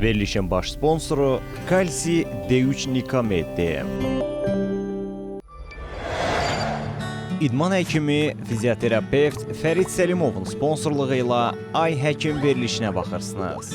Verilişin baş sponsoru Kalsi D3 Nikamed. İdman həkimi, fizioterapevt Fərid Səlimovun sponsorluğu ilə Ay Həkim verilişinə baxırsınız.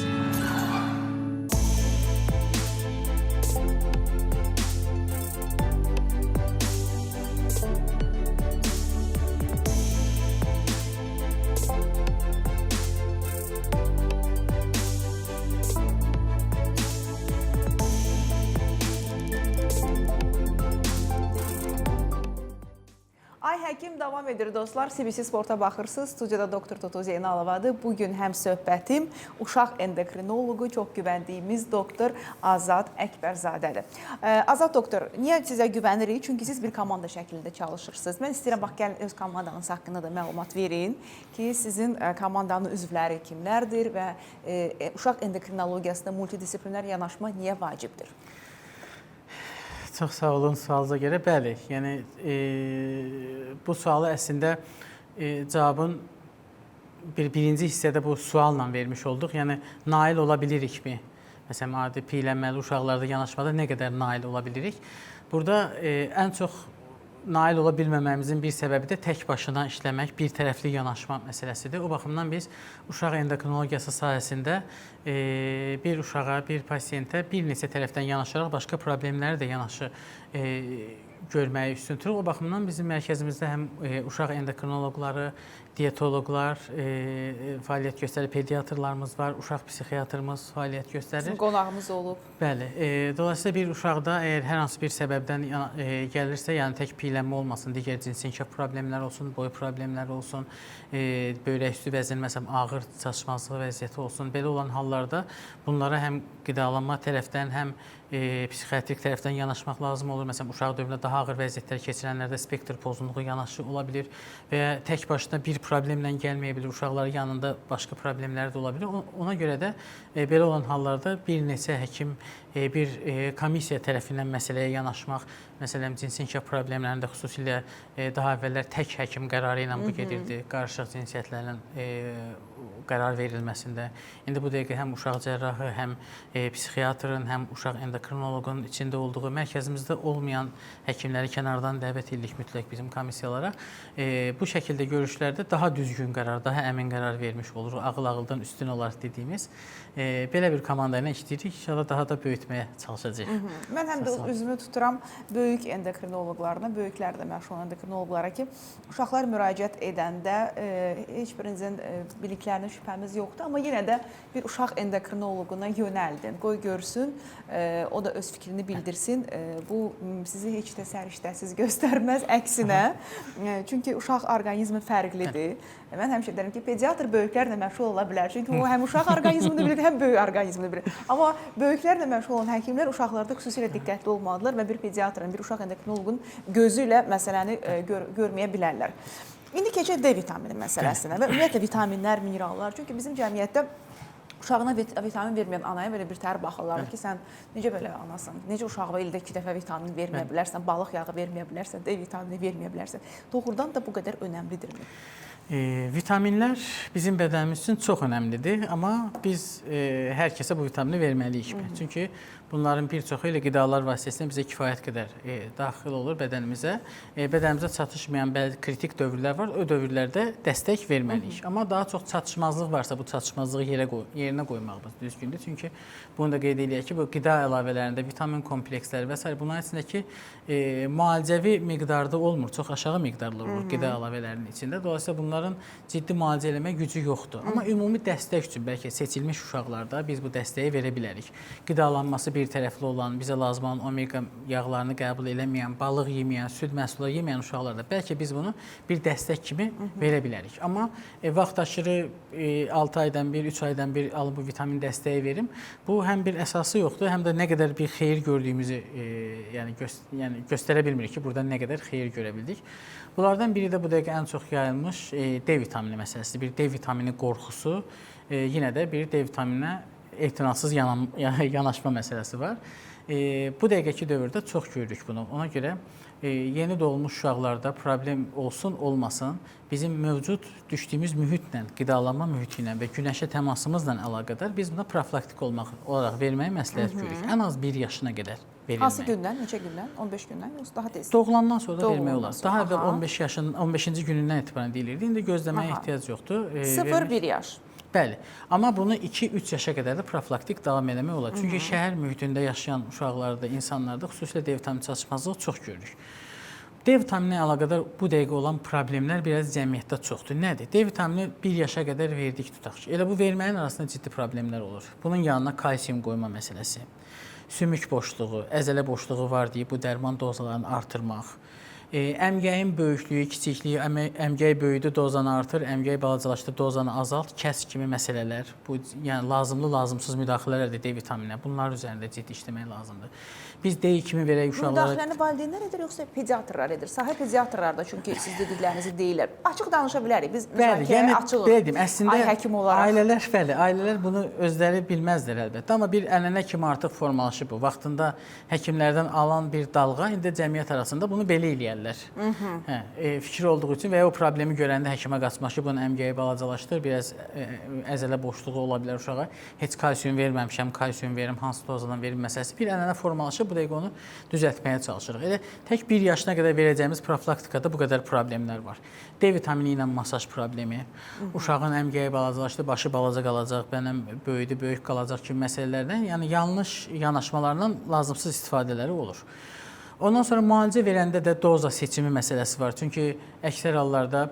Ay Həkim davam edir dostlar. CBC Sport'a baxırsınız. Studiyada Doktor Tutu Zeynalovadır. Bugün həm söhbətim uşaq endokrinologu, çox güvəndiyimiz doktor Azad Əkbərzadədir. Azad doktor, niyə sizə güvənirik? Çünki siz bir komanda şəklində çalışırsınız. Mən istəyirəm, bax, gəlin öz komandanız haqqında da məlumat verin ki, sizin komandanın üzvləri kimlərdir və uşaq endokrinologiyasında multidisipliner yanaşma niyə vacibdir? Çox sağ olun sualınıza görə. Bəli, yəni bu sualı əslində cavabın birinci hissədə bu sualla vermiş olduq. Yəni nail ola bilirikmi? Məsələn, adi piyələnməli uşaqlarda yanaşmada nə qədər nail ola bilirik? Burada ən çox nail ola bilməməyimizin bir səbəbi də tək başına işləmək, bir tərəfli yanaşma məsələsidir. O baxımdan biz uşaq endokrinologiyası sahəsində bir uşağa, bir pasiyentə bir neçə tərəfdən yanaşaraq başqa problemləri də yanaşı görməyi üstün tuturuq. O baxımdan bizim mərkəzimizdə həm uşaq endokrinoloqları, dietoloqlar fəaliyyət göstərir, pediatrlarımız var, uşaq psixiatrımız fəaliyyət göstərir. Sizin qonağımız olub. Bəli. Dolayısıyla bir uşaqda əgər hər hansı bir səbəbdən gəlirsə, yəni tək piyələnmə olmasın, digər cinsi inkişaf problemləri olsun, boyu problemləri olsun, böyrək üstü vəzin, məsələn, ağır çatışmazlığı vəziyyəti olsun, belə olan hallarda bunlara həm qidalanma tərəfdən, həm psixiatrik tərəfdən yanaşmaq lazım olur. Məsələn, uşaq dövründə daha ağır vəziyyətlər keçirənlərdə spektr pozğunluğu yanaşı ola bilir və ya tək başına bir problemlə gəlməyə bilir. Uşaqların yanında başqa problemlər də ola bilir. Ona görə də belə olan hallarda bir neçə həkim bir komissiya tərəfindən məsələyə yanaşmaq, məsələn, cinsi inkişaf problemlərində xüsusilə daha əvvəllər tək həkim qərarı ilə bu gedirdi, qarışıq cinsiyyətlərin qərar verilməsində. İndi bu dəqiqə həm uşaq cərrahı, həm psixiatrın, həm uşaq endokrinoloqun içində olduğu mərkəzimizdə olmayan həkimləri kənardan dəvət edirik mütləq bizim komissiyalara. Bu şəkildə görüşlərdə daha düzgün qərar, daha əmin qərar vermiş oluruq, ağıl-ağıldan üstün olaraq dediyimiz. Belə bir komanda ilə işləyirik, inşallah daha da böyütməyə çalışacağıq. Mən həm də üzümü tuturam böyük endokrinoloqlarına, böyüklər də məşğul olan endokrinoloqlara ki, uşaqlar müraciət edəndə heç birinizin biliklərinə şübhəmiz yoxdur, amma yenə də bir uşaq endokrinoloquna yönəldin, qoy görsün, o da öz fikrini bildirsin. Bu sizi heç də səriştəsiz göstərməz, əksinə. Çünki uşaq orqanizmi fərqlidir. Mən həmişə deyirəm ki, pediatr böyüklərlə məşğul ola bilər. Çünki o həm uşaq orqanizmini bilir, həm böyük orqanizmini bilir. Amma böyüklərlə məşğul olan həkimlər uşaqlarda xüsusilə diqqətli olmalıdırlar və bir pediatrın, bir uşaq endokrinoloqun gözü ilə məsələni görməyə bilərlər. İndi keçək D vitamini məsələsinə və ümumiyyətlə vitaminlər, minerallar. Çünki bizim cəmiyyətdə uşağına vitamin verməyən anaya belə bir təhər baxırlar ki, sən necə belə anasan, necə uşağına ildə 2 dəfə vitamin verməyə bilərsən, balıq yağı verməyə bilərsən, D vitamini verməyə bilərsən. Doğrudan da bu qədər önəmlidirmi? Vitaminlər bizim bədənimiz üçün çox önəmlidir, amma biz hər kəsə bu vitamini verməliyik. Çünki bunların bir çoxu ilə qidalar vasitəsilə bizə kifayət qədər daxil olur bədənimizə. Bədənimizə çatışmayan kritik dövrlər var, o dövrlərdə dəstək verməliyik. Amma daha çox çatışmazlıq varsa, bu çatışmazlığı yerinə qoymağımız düzgündür. Çünki bunu da qeyd edək ki, bu qida əlavələrində vitamin kompleksləri və s. bunların içindəki müalicəvi miqdarda olmur, çox aşağı miqdarlar olur qida əlavələrinin içində. Dolayısıyla bunların ciddi müalicə eləmə gücü yoxdur. Amma ümumi dəstək üçün bəlkə seçilmiş uşaqlarda biz bu dəstəyi verə bilərik. Qidalanması bir tərəfli olan, bizə lazım olan omega yağlarını qəbul eləməyən, balıq yeməyən, süd məhsulları yeməyən uşaqlarda bəlkə biz bunu bir dəstək kimi verə bilərik. Amma vaxt aşırı 6 aydan bir, 3 aydan bir alıb bu vitamin dəstəyi verim. Bu həm bir əsası yoxdur, həm də nə qədər bir xeyir gördüyümüzü yəni göstərə bilmirik ki, burada nə qədər xeyir görə bildik. Bunlardan biri də bu dəqiqə ən çox yayılmış D vitamini məsələsidir. Bir D vitamini qorxusu yenə də bir D vitamininə etinasız yanaşma məsələsi var. Bu dəqiqəki dövrdə çox görürük bunu. Ona görə yeni doğulmuş uşaqlarda problem olsun, olmasın, bizim mövcud düşdüyümüz mühitlə, qidalanma mühiti ilə və günəşə təmasımızla əlaqədar biz buna profilaktik olaraq verməyi məsləhət görürük. Ən az 1 yaşına qədər verilməyi. Hansı gündən, neçə gündən? 15 gündən yoxsa daha tez? Doğulandan sonra vermək olar. Daha əvvəl 15-ci günündən etibarən deyilirdi. İndi gözləməyə ehtiyac yoxdur. 0-1 yaş. Bəli. Amma bunu 2-3 yaşa qədər də profilaktik davam eləmək olar. Çünki şəhər mühitində yaşayan uşaqlarda, insanlarda xüsusilə D vitamini çatışmazlığı çox görürük. D vitamini ilə əlaqədar bu dəqiqə olan problemlər biraz cəmiyyətdə çoxdur. Nədir? D vitamini 1 yaşa qədər verdik tutaq ki, elə bu verməyin arasında ciddi problemlər olur. Bunun yanına kalsium qoyma məsələsi, sümük boşluğu, əzələ boşluğu var deyib bu dərman dozalarını artırmaq, əmgəyin böyüklüyü, kiçikliyi, əmgəy böyüdü, dozanı artır, əmgəy balacalaşdı, dozanı azalt, kəs kimi məsələlər, bu yəni lazımlı, lazımsız müdaxilələrdir D vitamininə. Bunlar üzərində ciddi işləmək lazımdır. Biz D kimi verək uşaqlara. Müdaxiləni valideynlər edir yoxsa pediatrlar edir? Sahə pediatrlar da çünki siz dediklərinizi deyirlər. Açıq danışa bilərik. Biz müzakirəyə açığıq. Bəli, əslində həkim olaraq. Ailələr bunu özləri bilməzlər əlbəttə, amma bir ənənə kimi artıq formalaşıb bu. Vaxtında həkimlərdən alan bir dalğa indi cəmiyyət arasında bunu belə eləyərlər. Fikir olduğu üçün və ya o problemi görəndə həkimə qaçmaq ki, bunun əmgəyi balacalaşdır, biraz əzələ boşluğu ola bilər uşağa. Heç kalsium verməmişəm, kalsium verim, hansı dozadan verim məsələsi. Bir ənənə formalaşıb, bu dəqiqə onu düzəltməyə çalışırıq. Elə tək 1 yaşına qədər verəcəyimiz profilaktikada bu qədər problemlər var. D vitamini ilə masaj problemi, uşağın əmgəyi balacalaşdı, başı balaca qalacaq, bənəm böyüdü, böyük qalacaq kimi məsələlərdən, yəni yanlış yanaşmalarla lazımsız istifadələri olur. Ondan sonra müalicə verəndə də doza seçimi məsələsi var. Çünki əksər hallarda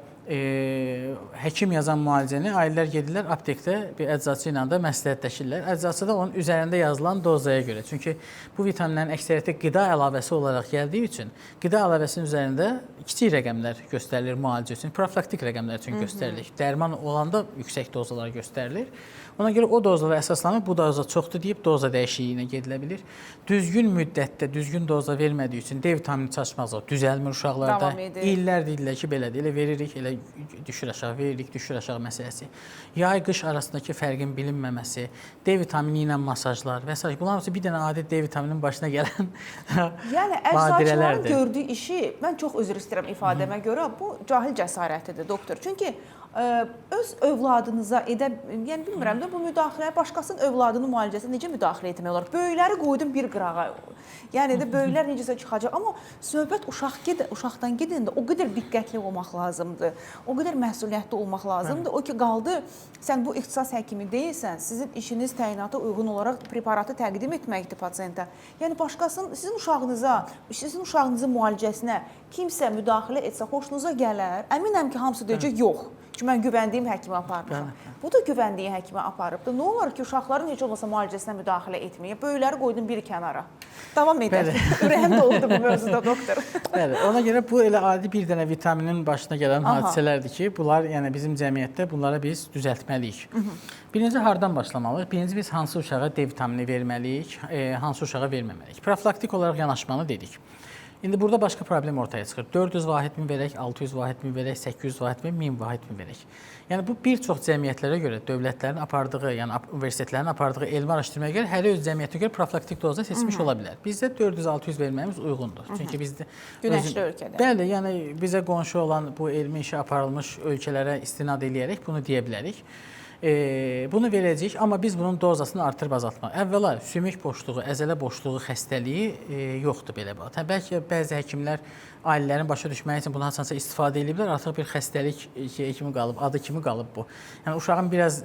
həkim yazan müalicəni ailələr gedirlər aptekdə bir əczaçı ilə də məsləhətləşirlər. Əczaçı da onun üzərində yazılan dozaya görə. Çünki bu vitaminlərin əksəriyyəti qida əlavəsi olaraq gəldiyi üçün qida əlavəsinin üzərində kiçik rəqəmlər göstərilir müalicə üçün, profilaktik rəqəmlər üçün göstərilir. Dərman olanda yüksək dozalar göstərilir. Ona görə o dozlara əsaslanıb bu doza çoxdur deyib doza dəyişikliyinə gedilə bilir. Düzgün müddətdə düzgün doza vermədiyi üçün D vitamini çatışmazlığı düzəlmir uşaqlarda. İllər deyirlər ki, belədir. Elə veririk, elə düşür aşağı, veririk, düşür aşağı məsələsi. Yay-qış arasındakı fərqin bilinməməsi, D vitamini ilə masajlar və s. Bunlar bir dənə adi D vitamininin başına gələn yəni əczaçıların gördüyü işi, mən çox üzr istəyirəm ifadəmə görə, bu cahil cəsarətidir, doktor. Çünki öz övladınıza yəni bilmirəm də bu müdaxilə, başqasının övladının müalicəsinə necə müdaxilə etmək olar? Böyükləri qoydum bir qırağa. Yəni də böyüklər necəsə çıxacaq. Amma söhbət uşaqdan gedəndə o qədər diqqətli olmaq lazımdır. O qədər məsuliyyətli olmaq lazımdır. O ki, qaldı, sən bu ixtisas həkimi deyilsən, sizin işiniz təyinata uyğun olaraq preparatı təqdim etməkdir pasiyentə. Yəni başqasının, sizin uşağınızın müalicəsinə kimsə müdaxilə etsə, xoşunuza gələr. Əminəm ki, hamısı deyəcək, yox. Çünki mən güvəndiyim həkimə aparmışam. Bu da güvəndiyi həkimə aparıbdır. Nə olar ki, uşaqların heç olmasa müalicəsinə müdaxilə etməyib? Böyükləri qoydum bir kənara. Davam edək. Ürəyim doldu bu mövzuda, doktor. Bəli, ona görə bu elə adi bir dənə vitaminin başına gələn hadisələrdir ki, bunlar yəni bizim cəmiyyətdə bunlara biz düzəltməliyik. Birinci hardan başlamalıyıq? Birinci biz hansı uşağa D vitamini verməliyik, hansı uşağa verməməliyik? Profilaktik olaraq yanaşmanı dedik. İndi burada başqa problem ortaya çıxır. 400 vahid mi verək, 600 vahid mi verək, 800 vahid mi, 1000 vahid mi verək? Yəni bu bir çox cəmiyyətlərə görə, dövlətlərin apardığı, yəni universitetlərin apardığı elmi araşdırmaya görə hər öz cəmiyyətə görə profilaktik doza seçmiş ola bilər. Bizdə 400-600 verməyimiz uyğundur. Çünki bizdə günəşli ölkədə. Bəli, yəni bizə qonşu olan bu elmi işə aparılmış ölkələrə istinad eləyərək bunu deyə bilərik. Bunu verəcəyik, amma biz bunun dozasını artırıb azaltmaq. Əvvəla sümük boşluğu, əzələ boşluğu xəstəliyi yoxdur belə bax. Bəlkə bəzi həkimlər ailələrin başa düşməyi üçün bundan hansısa istifadə ediblər, artıq bir xəstəlik kimi qalıb, adı kimi qalıb bu. Yəni uşağın biraz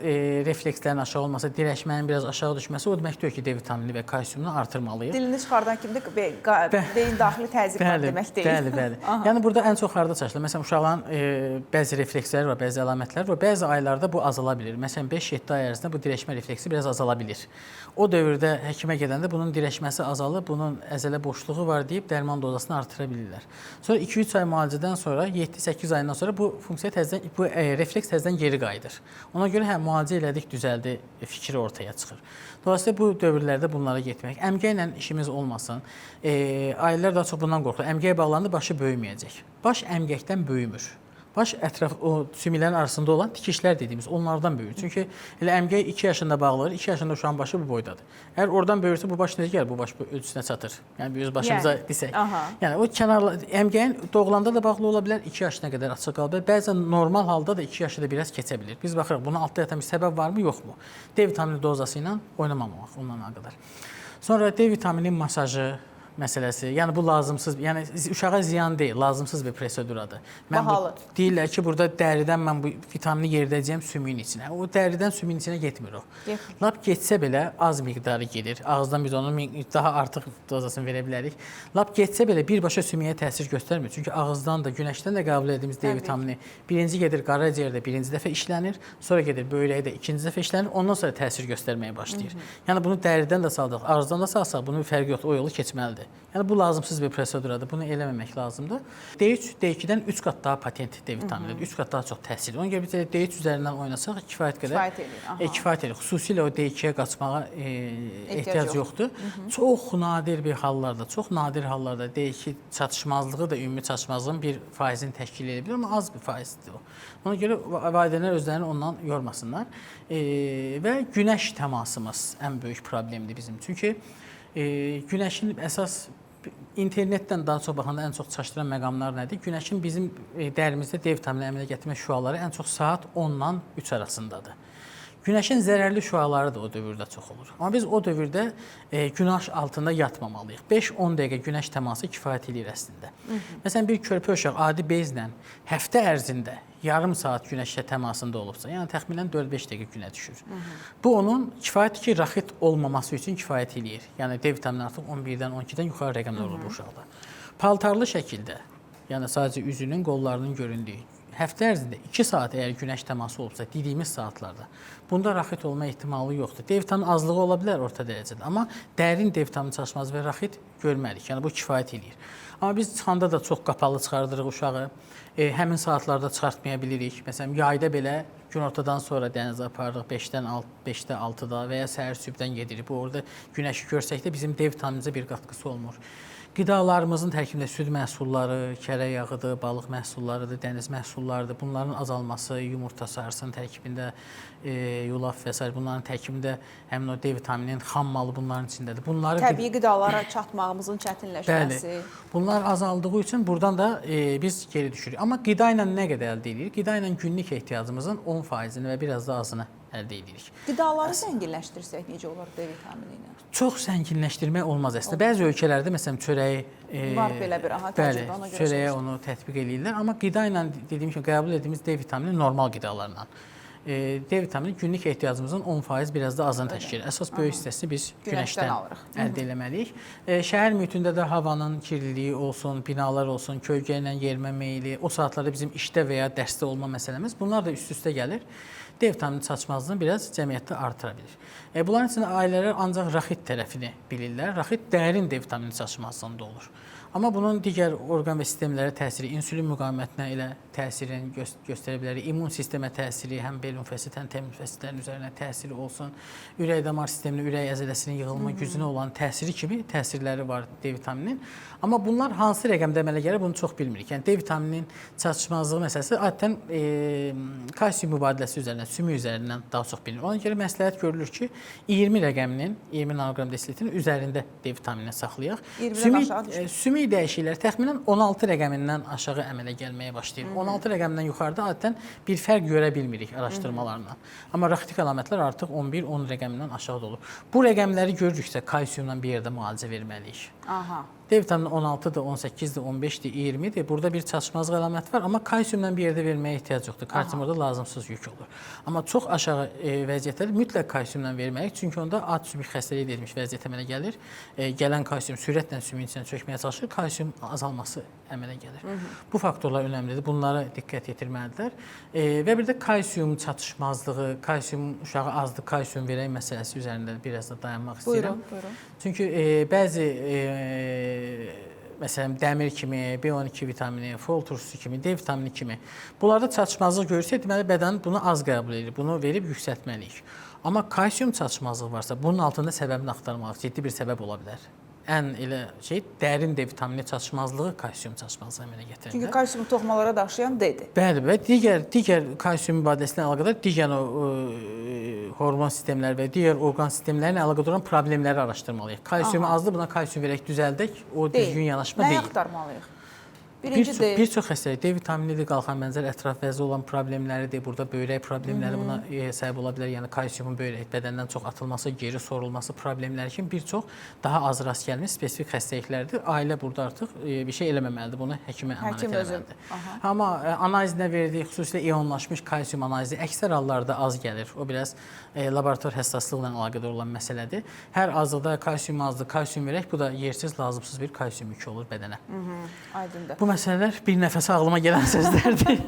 reflekslərin aşağı olması, dirəşmənin biraz aşağı düşməsi o demək deyil ki, D vitamini və kalsiumunu artırmalıyıq. Dilini çıxardan kimdə beyin daxili təzyiq var demək deyil. Bəli. Yəni burada ən çox harda çatışılır? Məsələn, uşaqların bəzi refleksləri var, bəzi əlamətləri var. Bəzi aylarda bu azala bilir. Məsələn, 5-7 ay ərzində bu dirəşmə refleksi biraz azala bilir. O dövrdə həkimə gedəndə bunun dirəşməsi azalır, bunun əzələ boşluğu var deyib dərman dozasını artıra bilirlər. Sonra 2-3 ay müalicədən sonra, 7-8 ayından sonra bu funksiya təzədən, bu refleks təzədən geri qayıdır. Ona görə müalicə elədik, düzəldi fikri ortaya çıxır. Dolayısıyla bu dövrlərdə bunlara getmək. Əmgəklə işimiz olmasın. Ailələr daha çox bundan qorxur. Əmgəyə bağlandı, başı böyüməyəcək. Baş əmgəkdən böyümür. baş ətraf o sümüklərin arasında olan tikişlər dediyimiz onlardan böyür. Çünki elə əmgək 2 yaşında bağlanır, 2 yaşında uşağın başı bu boydadır. Əgər oradan böyürsə bu baş necə gəlir? Bu baş ölçüsünə çatır. Yəni biz başımıza desək. Yəni o kənarlar əmgəyin doğulanda da bağlı ola bilər, 2 yaşına qədər açıq qala bilər. Bəzən normal halda da 2 yaşı da biraz keçə bilir. Biz baxırıq bunun altda yatan bir səbəb varmı, yoxmu? D vitamini dozası ilə oynamamaq ondan əlaqədar. Sonra D vitamini masajı məsələsi, yəni bu lazımsız, yəni uşağa ziyan deyil, lazımsız bir proseduradır. Bahalı. Deyirlər ki, burada dəridən mən bu vitamini yeridəcəyəm sümüyün içinə. O dəridən sümüyün içinə getmir o. Lap getsə belə az miqdarı gedir. Ağızdan biz onun daha artıq dozasını verə bilərik. Lap getsə belə birbaşa sümüyə təsir göstərmir. Çünki ağızdan da, günəşdən də qəbul etdiyimiz D vitamini birinci gedir qaraciyərdə birinci dəfə işlənir, sonra gedir böyrəkdə ikinci dəfə işlənir, ondan sonra təsir göstərməyə başlayır. Yəni bunu dəridən də saldıq, ağızdan da salsaq bunun fərqi yoxdur, o yolu keçməlidir. Yəni bu lazımsız bir proseduradır. Bunu eləməmək lazımdır. D3, D2-dən 3 qat daha patent D vitaminidir. 3 qat daha çox təsirli. Ona görə biz D3 üzərindən oynasaq kifayət qədər kifayət edir. Xüsusilə o D2-yə qaçmağa ehtiyac yoxdur. Çox nadir bir hallarda, çox nadir hallarda D2 çatışmazlığı da ümumi çatışmazlığın bir faizini təşkil edə bilər, amma az bir faizdir o. Ona görə valideynlər özlərini ondan yormasınlar. Və günəş təmasımız ən böyük problemdir bizim. Çünki günəşin əsas internetdən daha çox baxanda ən çox çaşdıran məqamlar nədir? Günəşin bizim dərimizdə D vitamini əmələ gətirmə şüaları ən çox saat 10-dan 3 arasındadır. Günəşin zərərli şüaları da o dövrdə çox olur. Amma biz o dövrdə günəş altında yatmamalıyıq. 5-10 dəqiqə günəş təması kifayət edir əslində. Məsələn, bir körpə uşaq adi bezlə həftə ərzində yarım saat günəşlə təmasında olubsa, yəni təxminən 4-5 dəqiqə günə düşür. Bu onun kifayət ki, raxit olmaması üçün kifayət eləyir. Yəni D vitamini artıq 11-dən 12-dən yuxarı rəqəmlər olur bu uşaqda. Paltarlı şəkildə, yəni sadəcə üzünün, qollarının göründüyü, həftə ərzində 2 saat əgər günəş təması olubsa, dediyimiz saatlarda, bunda raxit olma ehtimalı yoxdur. D vitamini azlığı ola bilər orta dərəcədə, amma dərin D vitamini çatışmazlığı və raxit görmərik. Yəni bu kifayət eləyir. Amma biz çıxanda da çox qapalı çıxardırıq uşağı. Həmin saatlarda çıxartmaya bilirik. Məsələn, yayda belə günortadan sonra dənizə aparırıq 5-dən 6-da və ya səhər sübdən gedirik. Bu orada günəşi görsək də bizim D vitaminimizə bir qatqısı olmur. Qidalarımızın tərkibində süd məhsulları, kərə yağıdır, balıq məhsullarıdır, dəniz məhsullarıdır. Bunların azalması, yumurta sarısının tərkibində yulaf və s. bunların tərkibində həmin o D vitamininin xam malı bunların içindədir. Təbii qidalara çatmağımızın çətinləşməsi. Bəli, bunlar azaldığı üçün buradan da biz geri düşürük. Amma qida ilə nə qədər əldə edirik? Qida ilə günlük ehtiyacımızın 10%-ni və biraz da azını əldə edirik. Qidaları zənginləşdirsək necə olar D vitamini ilə? Çox zənginləşdirmək olmaz əslində. Bəzi ölkələrdə məsələn çörəyi var belə bir bəli, çörəyə onu tətbiq eləyirlər, amma qida ilə dediyim kimi qəbul etdiyimiz D vitamini normal qidalarla. D vitamini günlük ehtiyacımızın 10% biraz da azını təşkil edir. Əsas böyük hissəsini biz günəşdən əldə etməliyik. Şəhər mühitində də havanın kirliliyi olsun, binalar olsun, kölgə ilə yerimə meyli, o saatlarda bizim işdə və ya dərsdə olma məsələmiz, bunlar da üst-üstə gəlir. D vitamini çatışmazlığını biraz cəmiyyətdə artıra bilir. Bunların içində ailələr ancaq raxit tərəfini bilirlər. Raxit dərin D vitamini çatışmazlığında olur. Amma bunun digər orqan və sistemlərə təsiri, insülin müqavimətinə elə təsirini göstərə bilər. İmmun sistemə təsiri, həm bel lümfəsit, həm təmin lümfəsitlərin üzərinə təsiri olsun. Ürək-damar sisteminə, ürək əzələsinin yığılma gücünə olan təsiri kimi təsirləri var D vitamininin. Amma bunlar hansı rəqəmdə əmələ gəlir, bunu çox bilmirik. Yəni D vitamininin çatışmazlığı məsələsi adətən kalsium mübadiləsi üzərindən, sümük üzərindən daha çox bilinir. Ona görə məsləhət görülür ki, 20 rəqəminin, 20 nanoqram desilitrin üzərində D vitaminini saxlayaq. 20-dən aşağı düşür. Sümük dəyişiklikləri təxminən 16 rəqəmindən aşağı əmələ gəlməyə başlayır. 16 rəqəmindən yuxarıda adətən bir fərq görə bilmirik araşdırmalarla. Amma raxitik əlamətlər artıq 11-10 rəqəmindən aşağıda olur. Bu rəqəmləri görürüksə kalsiumla bir yerdə müalicə verməliyik. D vitamini 16-dır, 18-dir, 15-dir, 20-dir. Burada bir çatışmazlıq əlaməti var, amma kalsiumla bir yerdə verməyə ehtiyac yoxdur. Kalsium orada lazımsız yük olur. Amma çox aşağı vəziyyətlərdə mütləq kalsiumla verməliyik, çünki onda ad sümük xəstəliyi edilmiş vəziyyət əmələ gəlir. Gələn kalsium sürətlə sümüyün içinə çökməyə çalışır, kalsium azalması əmələ gəlir. Bu faktorlar önəmlidir, bunlara diqqət yetirməlidirlər. Və bir də kalsium çatışmazlığı, kalsium uşağı azdır, kalsium verək məsələsi üzərində biraz da dayanmaq istəyirəm. Buyurun. Çünki bəzi məsələn dəmir kimi, B12 vitamini, fol turşusu kimi, D vitamini kimi bunlarda çatışmazlıq görürsə, deməli bədən bunu az qəbul edir, bunu verib yüksəltməliyik. Amma kalsium çatışmazlığı varsa, bunun altında səbəbini axtarmalıyıq, ciddi bir səbəb ola bilər. ən elə dərin D vitamini çatışmazlığı kalsium çatışmazlığı əmələ gətirə Çünki bilər. kalsium toxumalara daşıyan D-dir. Bəli, və digər kalsium mübadiləsi ilə əlaqədar digər hormon sistemləri və digər orqan sistemləri ilə əlaqədar olan problemləri araşdırmalıyıq. Kalsium azdır, buna kalsium verək düzəldək, o düzgün yanaşma deyil. Nəyə axtarmalıyıq? Birinci D. Bir çox xəstəlik D vitaminidir, qalxan bənzər ətraf vəzi olan problemləridir. Burada böyrək problemləri buna səbəb ola bilər. Yəni kalsiumun böyrək bədəndən çox atılması, geri sorulması problemləri kimi bir çox daha az rast gəlmiş spesifik xəstəliklərdir. Ailə burada artıq bir şey eləməməlidir. Bunu həkimə əmanət etməlidir. Amma analizinə verdiyi xüsusilə ionlaşmış kalsium analizi əksər hallarda az gəlir. O biraz laborator həssaslıqla əlaqədar olan məsələdir. Hər azlıqda kalsium azdır, kalsium verək, bu da yersiz, lazımsız bir kalsium yükü olur bədənə. Aydındır. Bu məsələlər bir nəfəsə ağlıma gələn sözlərdir.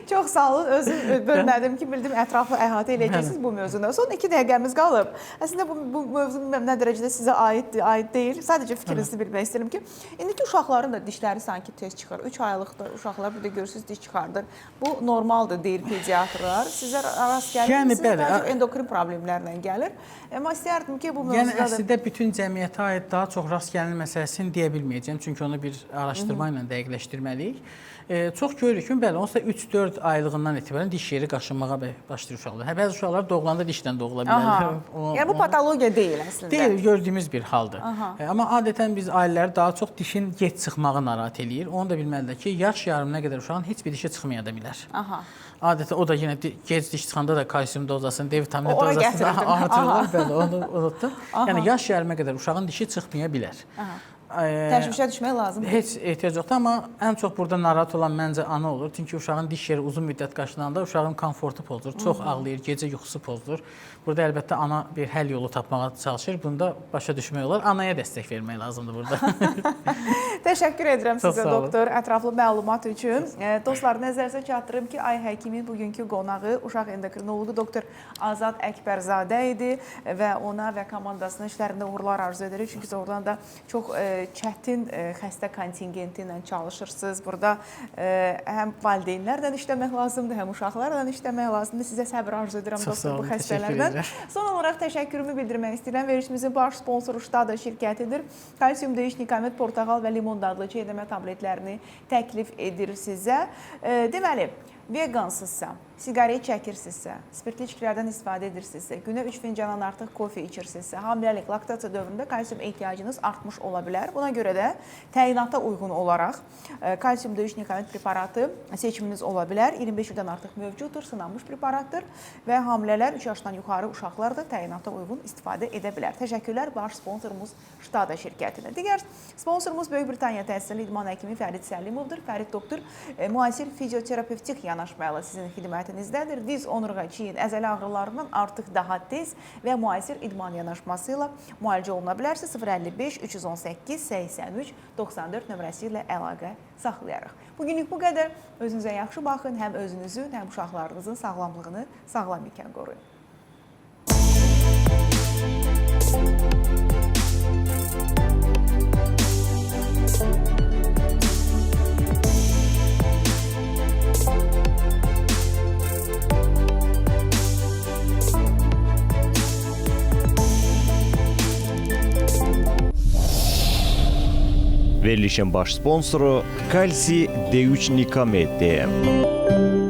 Çox sağ olun. Özüm bölmədim ki, bildim ətraflı əhatə edəcəksiniz bu mövzuna. Son 2 dəqiqəmiz qalıb. Əslində bu mövzu nə dərəcədə sizə aid deyil. Sadəcə fikrinizi bilmək istəyirəm ki, indiki uşaqların da dişləri sanki tez çıxır. 3 aylıqda uşaqlar bir də görürsünüz diş çıxardır. Bu normaldır deyir pediatrlar. Sizə rast gəlirsiniz, sadəcə endokrin problemlərlə gəlir. Amma istəyərdim ki, bu mövzuda da... Yəni əslində bütün cəmiyyətə aid daha çox rast gələn məsələsini deyə bilməyəcəm. Çünki onu bir araşdırma ilə dəqiqləşdirməliyik. Çox görürük ki, bəli, onsuz da 3-4 aylığından etibarən diş yeri qaşınmağa başlayır uşaqlar. Bəzi uşaqlar doğulanda dişdən doğula bilərlər. Yəni bu patologiya deyil əslində. Deyil, gördüyümüz bir haldır. Amma adətən biz ailələri daha çox dişin gec çıxmağı narahat eləyir. Onu da bilməlidir ki, yaş yarımına qədər uşağın heç bir dişi çıxmaya da bilər. Adətən o da yenə gec diş çıxanda da kalsium dozasını, D vitamini dozasını artırırlar. Bəli, onu unutdum. Yəni yaş yarımına qədər uşağın dişi çıxmaya bilər. Təşvişə düşmək lazımdır. Heç ehtiyac yoxdur, amma ən çox burada narahat olan məncə ana olur. Çünki uşağın diş yeri uzun müddət qaşınanda uşağın komfortu pozulur, çox ağlayır, gecə yuxusu pozulur. Burada əlbəttə ana bir həll yolu tapmağa çalışır. Bunda başa düşmək olar. Anaya dəstək vermək lazımdır burada. Təşəkkür edirəm sizə doktor, ətraflı məlumat üçün. Dostlar, nəzərinizə çatdırım ki, Ay Həkimin bugünkü qonağı uşaq endokrinologu doktor Azad Əkbərzadə idi və ona və komandasının işlərində uğurlar arzu edirik. Çünki oradan da çox çətin xəstə kontingenti ilə çalışırsınız. Burada həm valideynlərlə işləmək lazımdır, həm uşaqlarla işləmək lazımdır. Sizə səbir arzu edirəm doktor bu xəstələrdən. Son olaraq təşəkkürümü bildirmək istəyirəm. Verilişimizin baş sponsoru Ştada şirkətidir. Kalsium döyüş, Nikamet, portağal və limon dadlı çeynəmə tabletlərini təklif edir sizə. Deməli, vegansızsa, siqaret çəkirsinizsə, spirtli içkilərdən istifadə edirsinizsə, günə 3 fincandan artıq kofe içirsinizsə, hamiləlik, laktasiya dövründə kalsium ehtiyacınız artmış ola bilər. Buna görə də təyinata uyğun olaraq kalsium döyüş Nikamet preparatı seçiminiz ola bilər. 25 ildən artıq mövcuddur, sınanmış preparatdır və hamilələr 3 yaşdan yuxarı uşaqlar da təyinata uyğun istifadə edə bilər. Təşəkkürlər baş sponsorumuz Ştada şirkətinə. Digər sponsorumuz Böyük Britaniya təhsilli idman həkimi Fərid Səlimovdur. Fərid doktor müasir fizioterapevtik yanaşmayla sizin xidmətinizdədir. Diz, onurğa, çiyin, əzələ ağrılarından artıq daha tez və müasir idman yanaşması ilə müalicə oluna bilərsiniz. 055 318 83 94 nömrəsi ilə əlaqə saxlayarıq. Bugünlük bu qədər. Özünüzə yaxşı baxın. Həm özünüzün, həm uşaqlarınızın sağlamlığını sağlam ikən qoruyun. Verilişin baş sponsoru Kalsi D3 Nikamet.